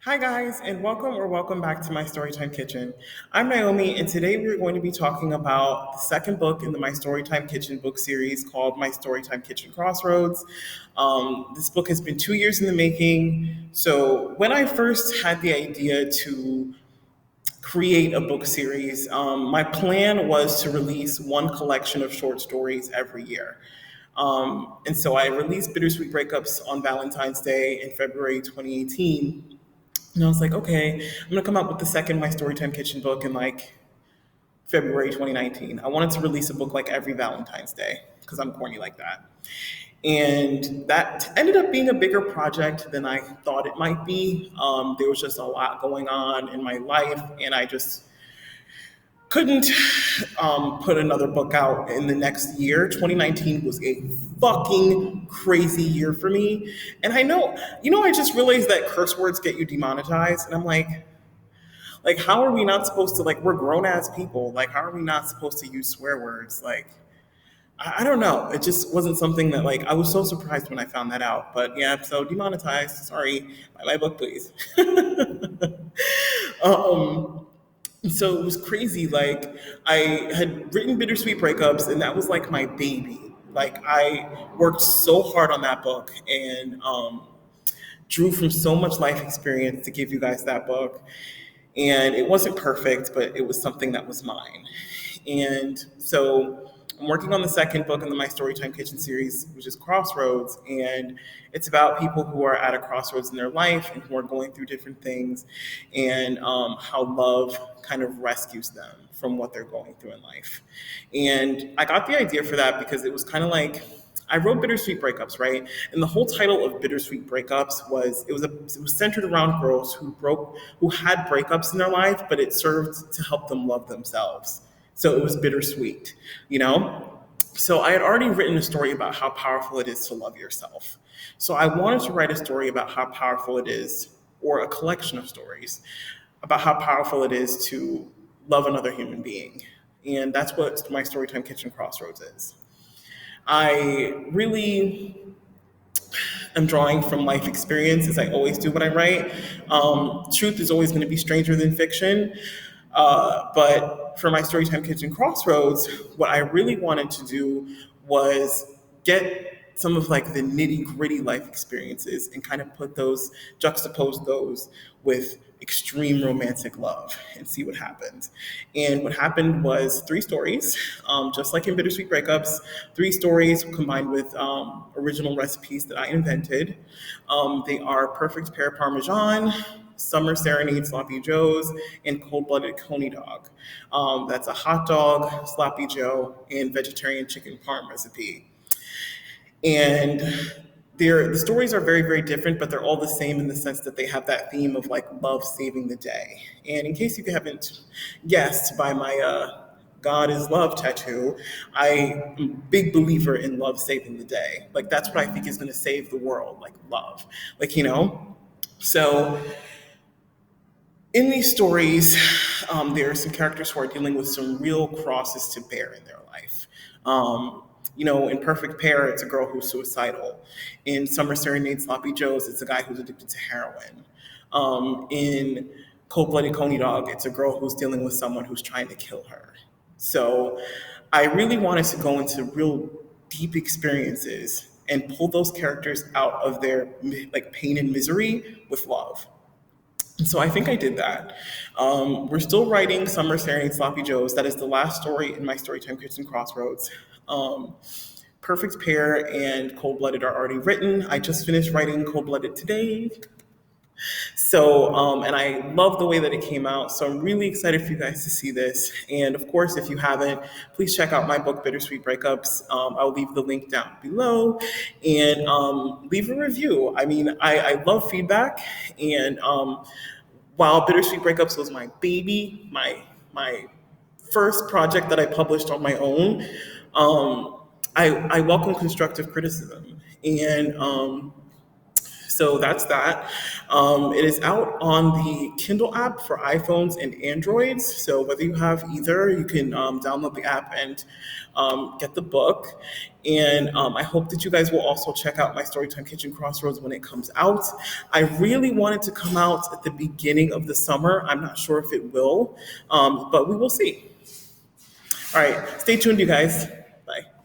Hi, guys, and welcome back to My Storytime Kitchen. I'm Niomi, and today we're going to be talking about the second book in the My Storytime Kitchen book series called My Storytime Kitchen Crossroads. This book has been 2 years in the making. So, when I first had the idea to create a book series, my plan was to release one collection of short stories every year. And so I released Bittersweet Breakups on Valentine's Day in February 2018. And I was like, okay, I'm gonna come out with the second My Storytime Kitchen book in like February 2019. I wanted to release a book like every Valentine's Day because I'm corny like that. And that ended up being a bigger project than I thought it might be. There was just a lot going on in my life, and I just couldn't put another book out in the next year. 2019 was a fucking crazy year for me. And I just realized that curse words get you demonetized. And I'm like, how are we not supposed to, like, we're grown ass people. Like, how are we not supposed to use swear words? Like, I don't know. It just wasn't something that, like, I was so surprised when I found that out. But yeah, so demonetized. Sorry. Buy my book, please. um, so it was crazy. Like, I had written Bittersweet Breakups, and that was like my baby. Like, I worked so hard on that book and drew from so much life experience to give you guys that book. And it wasn't perfect, but it was something that was mine. And so I'm working on the second book in the My Storytime Kitchen series, which is Crossroads. And it's about people who are at a crossroads in their life and who are going through different things, and how love kind of rescues them from what they're going through in life. And I got the idea for that because it was kind of like, I wrote Bittersweet Breakups, right? And the whole title of Bittersweet Breakups was centered around girls who had breakups in their life, but it served to help them love themselves. So it was bittersweet, you know? So I had already written a story about how powerful it is to love yourself. So I wanted to write a story about how powerful it is, or a collection of stories about how powerful it is to love another human being. And that's what my Storytime Kitchen Crossroads is. I really am drawing from life experience, as I always do when I write. Truth is always going to be stranger than fiction. But for my Storytime Kitchen Crossroads, what I really wanted to do was get some of like the nitty gritty life experiences and kind of juxtapose those with extreme romantic love and see what happened. And what happened was three stories, just like in Bittersweet Breakups, three stories combined with original recipes that I invented. They are Perfect Pear Parmesan, Summer Serenade Sloppy Joes, and Cold Blooded Coney Dog. That's a hot dog, sloppy Joe, and vegetarian chicken parm recipe. And the stories are very, very different, but they're all the same in the sense that they have that theme of like love saving the day. And in case you haven't guessed by my God is love tattoo, I'm a big believer in love saving the day. Like, that's what I think is going to save the world, like love. Like, you know? So in these stories, there are some characters who are dealing with some real crosses to bear in their life. In Perfect Pair, it's a girl who's suicidal. In Summer Serenade Sloppy Joe's, it's a guy who's addicted to heroin. In Cold Blooded Coney Dog, it's a girl who's dealing with someone who's trying to kill her. So I really wanted to go into real deep experiences and pull those characters out of their like pain and misery with love. So I think I did that. We're still writing Summer Serenade Sloppy Joe's. That is the last story in my Storytime Kitchen Crossroads. Perfect Pair and Cold Blooded are already written. I just finished writing Cold Blooded today. So, and I love the way that it came out. So I'm really excited for you guys to see this. And of course, if you haven't, please check out my book, Bittersweet Breakups. I'll leave the link down below, and leave a review. I mean, I love feedback. And while Bittersweet Breakups was my baby, my first project that I published on my own, I welcome constructive criticism. And So that's that. It is out on the Kindle app for iPhones and Androids. So whether you have either, you can download the app and get the book. And I hope that you guys will also check out My Storytime Kitchen Crossroads when it comes out. I really want it to come out at the beginning of the summer. I'm not sure if it will, but we will see. All right, stay tuned, you guys.